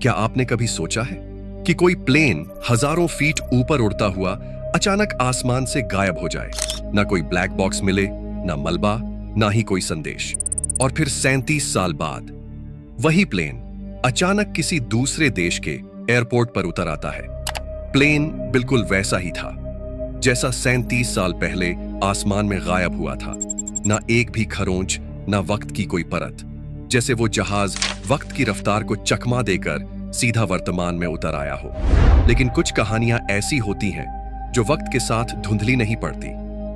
क्या आपने कभी सोचा है कि कोई प्लेन हजारों फीट ऊपर उड़ता हुआ अचानक आसमान से गायब हो जाए? ना कोई ब्लैक बॉक्स मिले, ना मलबा, ना ही कोई संदेश। और फिर 37 साल बाद वही प्लेन अचानक किसी दूसरे देश के एयरपोर्ट पर उतर आता है। प्लेन बिल्कुल वैसा ही था जैसा 37 साल पहले आसमान में गायब हुआ था। ना एक भी खरोंच, ना वक्त की कोई परत, जैसे वो जहाज वक्त की रफ्तार को चकमा देकर सीधा वर्तमान में उतर आया हो। लेकिन कुछ कहानियां ऐसी होती हैं जो वक्त के साथ धुंधली नहीं पड़ती,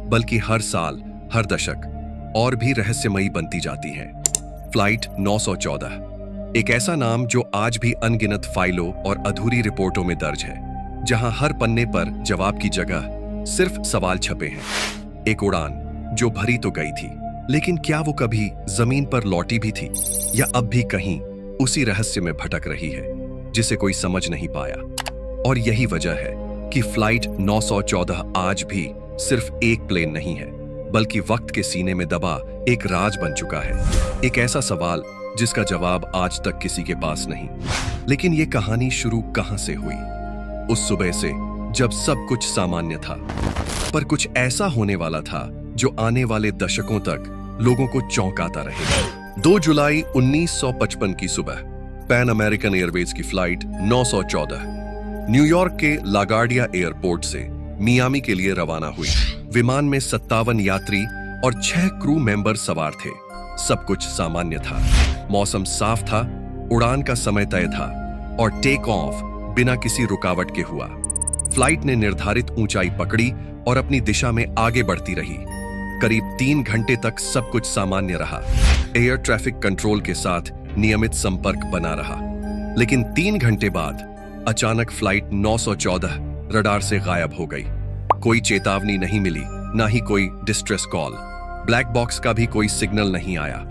बल्कि हर साल, हर दशक और भी रहस्यमयी बनती जाती हैं। फ्लाइट 914 एक ऐसा नाम जो आज भी अनगिनत फाइलों और अधूरी रिपोर्टों में दर्ज है, जहां हर पन्ने पर जवाब की जगह सिर्फ सवाल छपे हैं। एक उड़ान जो भरी तो गई थी, लेकिन क्या वो कभी जमीन पर लौटी भी थी, या अब भी कहीं उसी रहस्य में भटक रही है जिसे कोई समझ नहीं पाया? और यही वजह है कि फ्लाइट 914 आज भी सिर्फ एक प्लेन नहीं है, बल्कि वक्त के सीने में दबा एक राज बन चुका है। एक ऐसा सवाल जिसका जवाब आज तक किसी के पास नहीं। लेकिन ये कहानी शुरू कहां से हुई? उस सुबह से जब सब कुछ सामान्य था, पर कुछ ऐसा होने वाला था जो आने वाले दशकों तक लोगों को चौंकाता रहेगा। 2 जुलाई 1955 की सुबह पैन अमेरिकन एयरवेज की फ्लाइट 914 न्यूयॉर्क के लागार्डिया एयरपोर्ट से मियामी के लिए रवाना हुई। विमान में 57 यात्री और 6 क्रू मेंबर सवार थे। सब कुछ सामान्य था, मौसम साफ था, उड़ान का समय तय था और टेक ऑफ बिना किसी रुकावट के हुआ। फ्लाइट ने निर्धारित ऊंचाई पकड़ी और अपनी दिशा में आगे बढ़ती रही। करीब 3 घंटे तक सब कुछ सामान्य रहा। एयर ट्रैफिक कंट्रोल के साथ नियमित संपर्क बना रहा। लेकिन 3 घंटे बाद अचानक फ्लाइट 914 रडार से गायब हो गई। कोई चेतावनी नहीं मिली, ना ही कोई डिस्ट्रेस कॉल। ब्लैक बॉक्स का भी कोई सिग्नल नहीं आया।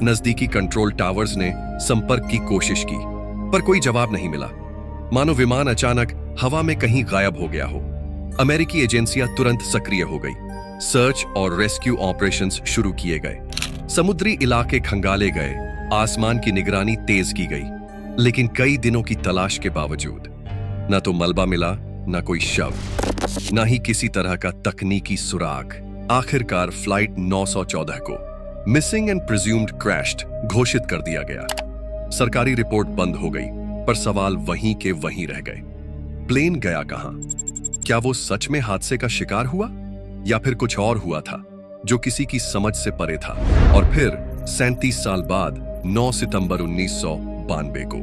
नजदीकी कंट्रोल टावर्स ने संपर्क की कोशिश की, पर कोई जवाब नहीं मिला, मानो विमान अचानक हवा में कहीं गायब हो गया हो। अमेरिकी एजेंसियां तुरंत सक्रिय हो गई। सर्च और रेस्क्यू ऑपरेशंस शुरू किए गए। समुद्री इलाके खंगाले गए, आसमान की निगरानी तेज की गई। लेकिन कई दिनों की तलाश के बावजूद न तो मलबा मिला, न कोई शव, न ही किसी तरह का तकनीकी सुराग। आखिरकार फ्लाइट 914 को मिसिंग एंड प्रिज्यूम्ड क्रैश्ड घोषित कर दिया गया। सरकारी रिपोर्ट बंद हो गई, पर सवाल वहीं के वहीं रह गए। प्लेन गया कहां? क्या वो सच में हादसे का शिकार हुआ, या फिर कुछ और हुआ था जो किसी की समझ से परे था? और फिर 37 साल बाद 9 सितंबर 1992 को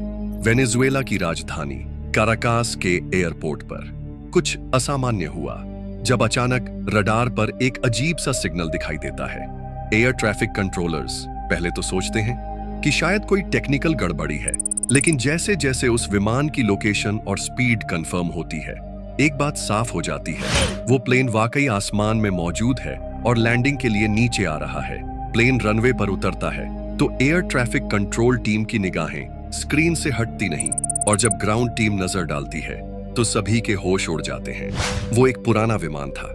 वेनेजुएला की राजधानी काराकास के एयरपोर्ट पर कुछ असामान्य हुआ, जब अचानक रडार पर एक अजीब सा सिग्नल दिखाई देता है। एयर ट्रैफिक कंट्रोलर्स पहले तो सोचते हैं कि शायद कोई टेक्निकल गड़बड़ी है, लेकिन जैसे जैसे उस विमान की लोकेशन और स्पीड कंफर्म होती है, एक बात साफ हो जाती है, वो प्लेन वाकई आसमान में मौजूद है और लैंडिंग के लिए नीचे आ रहा है। प्लेन रनवे पर उतरता है तो एयर ट्रैफिक कंट्रोल टीम की निगाहें स्क्रीन से हटती नहीं, और जब ग्राउंड टीम नजर डालती है तो सभी के होश उड़ जाते हैं। वो एक पुराना विमान था,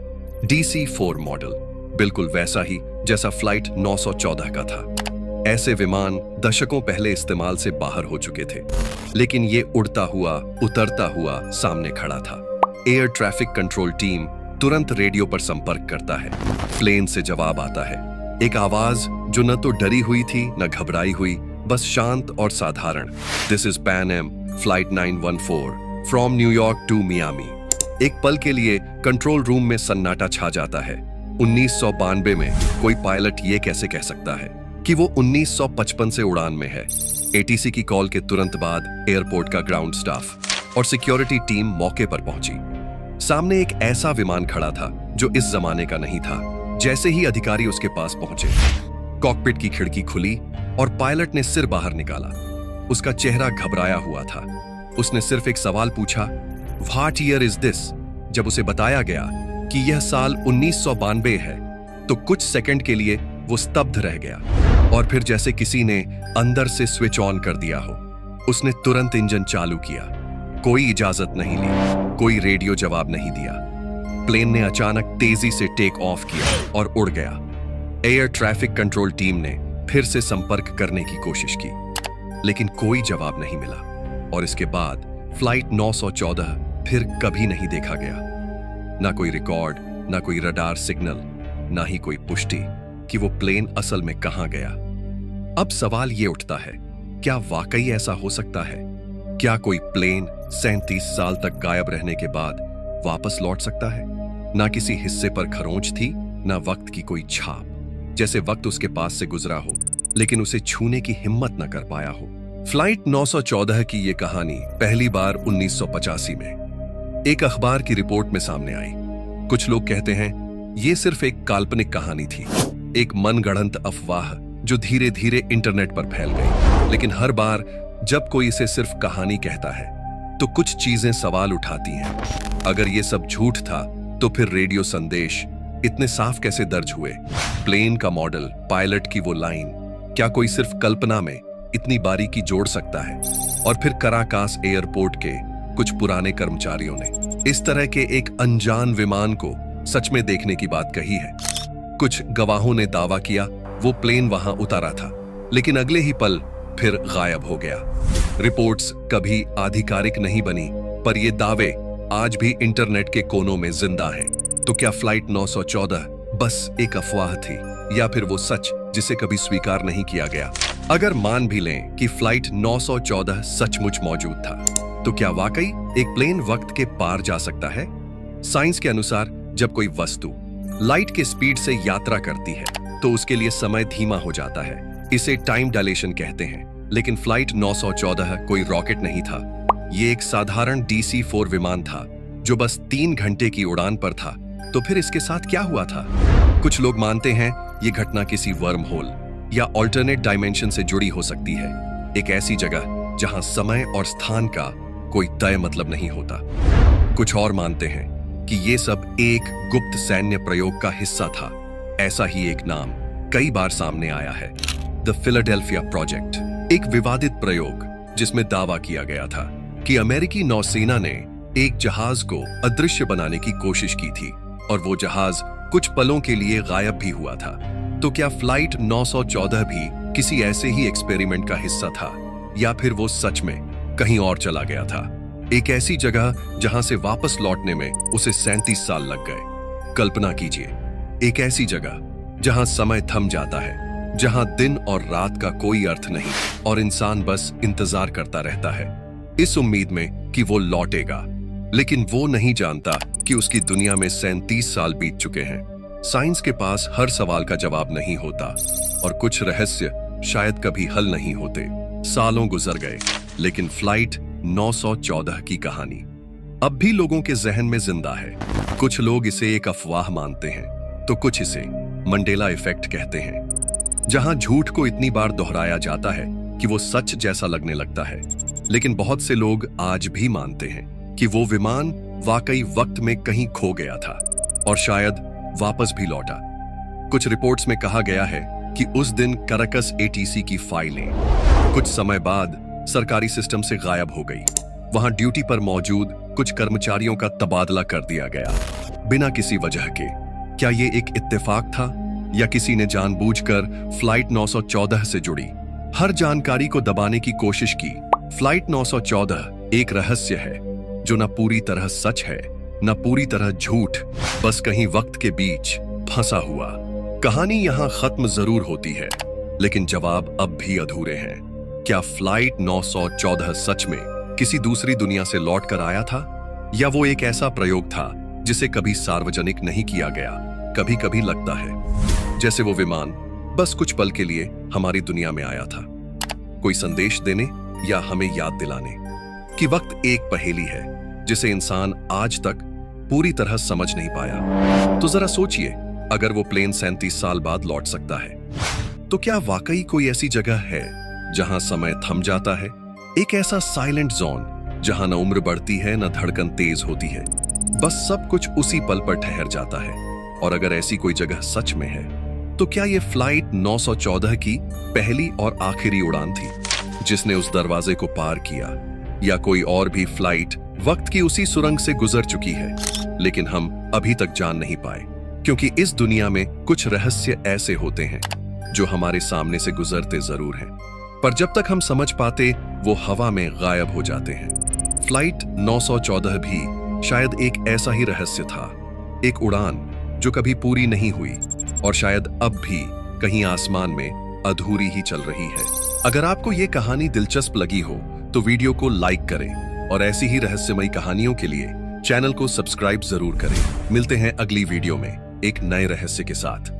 DC-4 मॉडल, बिल्कुल वैसा ही जैसा फ्लाइट 914 का था। ऐसे विमान दशकों पहले इस्तेमाल से बाहर हो चुके थे, लेकिन ये उड़ता हुआ, उतरता हुआ सामने खड़ा था। एयर ट्रैफिक कंट्रोल टीम तुरंत रेडियो पर संपर्क करता है। प्लेन से जवाब आता है, एक आवाज जो न तो डरी हुई थी न घबराई हुई, बस शांत और साधारण। This is Pan Am flight 914 from New York to Miami. एक पल के लिए कंट्रोल रूम में सन्नाटा छा जाता है। 1992 में कोई पायलट ये कैसे कह सकता है कि वो 1955 से उड़ान में है? ATC की कॉल के तुरंत बाद एयरपोर्ट का ग्राउंड स्टाफ और सिक्योरिटी टीम मौके पर पहुंची। सामने एक ऐसा विमान खड़ा था जो इस जमाने का नहीं था। जैसे ही अधिकारी उसके पास पहुंचे, कॉकपिट की खिड़की खुली और पायलट ने सिर बाहर निकाला। उसका चेहरा घबराया हुआ था। उसने सिर्फ एक सवाल पूछा, व्हाट ईयर इज दिस? जब उसे बताया गया कि यह साल 1992 है, तो कुछ सेकंड के लिए वो स्तब्ध रह गया, और फिर जैसे किसी ने अंदर से स्विच ऑन कर दिया हो, उसने तुरंत इंजन चालू किया। कोई इजाजत नहीं ली, कोई रेडियो जवाब नहीं दिया। प्लेन ने अचानक तेजी से टेक ऑफ किया और उड़ गया। एयर ट्रैफिक कंट्रोल टीम ने फिर से संपर्क करने की कोशिश की, लेकिन कोई जवाब नहीं मिला। और इसके बाद फ्लाइट 914 फिर कभी नहीं देखा गया। ना कोई रिकॉर्ड, ना कोई रडार सिग्नल, ना ही कोई पुष्टि कि वो प्लेन असल में कहां गया। अब सवाल ये उठता है, क्या वाकई ऐसा हो सकता है? क्या कोई प्लेन 37 साल तक गायब रहने के बाद वापस लौट सकता है? ना किसी हिस्से पर खरोंच थी, ना वक्त की कोई छाप, जैसे वक्त उसके पास से गुजरा हो लेकिन उसे छूने की हिम्मत न कर पाया हो। फ्लाइट 914 की यह कहानी पहली बार 1985 में एक अखबार की रिपोर्ट में सामने आई। कुछ लोग कहते हैं यह सिर्फ एक काल्पनिक कहानी थी, एक मनगढ़ंत अफवाह जो धीरे धीरे इंटरनेट पर फैल गई। लेकिन हर बार जब कोई इसे सिर्फ कहानी कहता है तो कुछ चीजें सवाल उठाती हैं। अगर ये सब झूठ था तो फिर रेडियो संदेश इतने साफ कैसे दर्ज हुए? प्लेन का मॉडल, पायलट की वो लाइन, क्या कोई सिर्फ कल्पना में इतनी बारीकी जोड़ सकता है? और फिर कराकास एयरपोर्ट के कुछ पुराने कर्मचारियों ने इस तरह के एक अनजान विमान को सच में देखने की बात कही है। कुछ गवाहों ने दावा किया वो प्लेन वहां उतारा था, लेकिन अगले ही पल फिर गायब हो गया। रिपोर्ट्स कभी आधिकारिक नहीं बनी, पर ये दावे आज भी इंटरनेट के कोनों में जिंदा हैं। तो क्या फ्लाइट 914 बस एक अफवाह थी, या फिर वो सच जिसे कभी स्वीकार नहीं किया गया? अगर मान भी लें कि फ्लाइट 914 सचमुच मौजूद था, तो क्या वाकई एक प्लेन वक्त के पार जा सकता है? साइंस के अनुसार जब कोई वस्तु लाइट के स्पीड से यात्रा करती है तो उसके लिए समय धीमा हो जाता है। इसे टाइम डायलेशन कहते हैं। लेकिन फ्लाइट 914 कोई रॉकेट नहीं था। ये एक साधारण DC-4 विमान था जो बस 3 घंटे की उड़ान पर था। तो फिर इसके साथ क्या हुआ था? कुछ लोग मानते हैं ये घटना किसी वर्म होल या ऑल्टरनेट डायमेंशन से जुड़ी हो सकती है, एक ऐसी जगह जहां समय और स्थान का कोई तय मतलब नहीं होता। कुछ और मानते हैं कि ये सब एक गुप्त सैन्य प्रयोग का हिस्सा था। ऐसा ही एक नाम कई बार सामने आया है, द फिलाडेल्फिया प्रोजेक्ट, एक विवादित प्रयोग जिसमें दावा किया गया था कि अमेरिकी नौसेना ने एक जहाज को अदृश्य बनाने की कोशिश की थी और वो जहाज कुछ पलों के लिए गायब भी हुआ था। तो क्या फ्लाइट 914 भी किसी ऐसे ही एक्सपेरिमेंट का हिस्सा था, या फिर वो सच में कहीं और चला गया था, एक ऐसी जगह जहां से वापस लौटने में उसे 37 साल लग गए? कल्पना कीजिए, एक ऐसी जगह जहां समय थम जाता है, जहां दिन और रात का कोई अर्थ नहीं और इंसान बस इंतजार करता रहता है, इस उम्मीद में कि वो लौटेगा। लेकिन वो नहीं जानता कि उसकी दुनिया में 37 साल बीत चुके हैं। साइंस के पास हर सवाल का जवाब नहीं होता और कुछ रहस्य शायद कभी हल नहीं होते। सालों गुजर गए, लेकिन फ्लाइट 914 की कहानी अब भी लोगों के जहन में जिंदा है। कुछ लोग इसे एक अफवाह मानते हैं, तो कुछ इसे मंडेला इफेक्ट कहते हैं, जहां झूठ को इतनी बार दोहराया जाता है कि वो सच जैसा लगने लगता है। लेकिन बहुत से लोग आज भी मानते हैं कि वो विमान वाकई वक्त में कहीं खो गया था और शायद वापस भी लौटा। कुछ रिपोर्ट्स में कहा गया है कि उस दिन कराकस ATC की फाइलें कुछ समय बाद सरकारी सिस्टम से गायब हो गई। वहां ड्यूटी पर मौजूद कुछ कर्मचारियों का तबादला कर दिया गया बिना किसी वजह के। क्या ये एक इत्तेफाक था, या किसी ने जानबूझकर फ्लाइट 914 से जुड़ी हर जानकारी को दबाने की कोशिश की? फ्लाइट 914 एक रहस्य है जो न पूरी तरह सच है न पूरी तरह झूठ, बस कहीं वक्त के बीच फंसा हुआ। कहानी यहां खत्म जरूर होती है, लेकिन जवाब अब भी अधूरे हैं। क्या फ्लाइट 914 सच में किसी दूसरी दुनिया से लौट कर आया था, या वो एक ऐसा प्रयोग था जिसे कभी सार्वजनिक नहीं किया गया? कभी कभी लगता है जैसे वो विमान बस कुछ पल के लिए हमारी दुनिया में आया था, कोई संदेश देने या हमें याद दिलाने कि वक्त एक पहेली है जिसे इंसान आज तक पूरी तरह समझ नहीं पाया। तो जरा सोचिए, अगर वो प्लेन 37 साल बाद लौट सकता है, तो क्या वाकई कोई ऐसी जगह है जहां समय थम जाता है, एक ऐसा साइलेंट जोन जहां न उम्र बढ़ती है न धड़कन तेज होती है, बस सब कुछ उसी पल पर ठहर जाता है? और अगर ऐसी कोई जगह सच में है, तो क्या ये फ्लाइट 914 की पहली और आखिरी उड़ान थी जिसने उस दरवाजे को पार किया, या कोई और भी फ्लाइट वक्त की उसी सुरंग से गुजर चुकी है, लेकिन हम अभी तक जान नहीं पाए? क्योंकि इस दुनिया में कुछ रहस्य ऐसे होते हैं जो हमारे सामने से गुजरते जरूर हैं, पर जब तक हम समझ पाते वो हवा में गायब हो जाते हैं। फ्लाइट 914 भी शायद एक ऐसा ही रहस्य था, एक उड़ान जो कभी पूरी नहीं हुई और शायद अब भी कहीं आसमान में अधूरी ही चल रही है। अगर आपको ये कहानी दिलचस्प लगी हो तो वीडियो को लाइक करें और ऐसी ही रहस्यमयी कहानियों के लिए चैनल को सब्सक्राइब जरूर करें। मिलते हैं अगली वीडियो में एक नए रहस्य के साथ।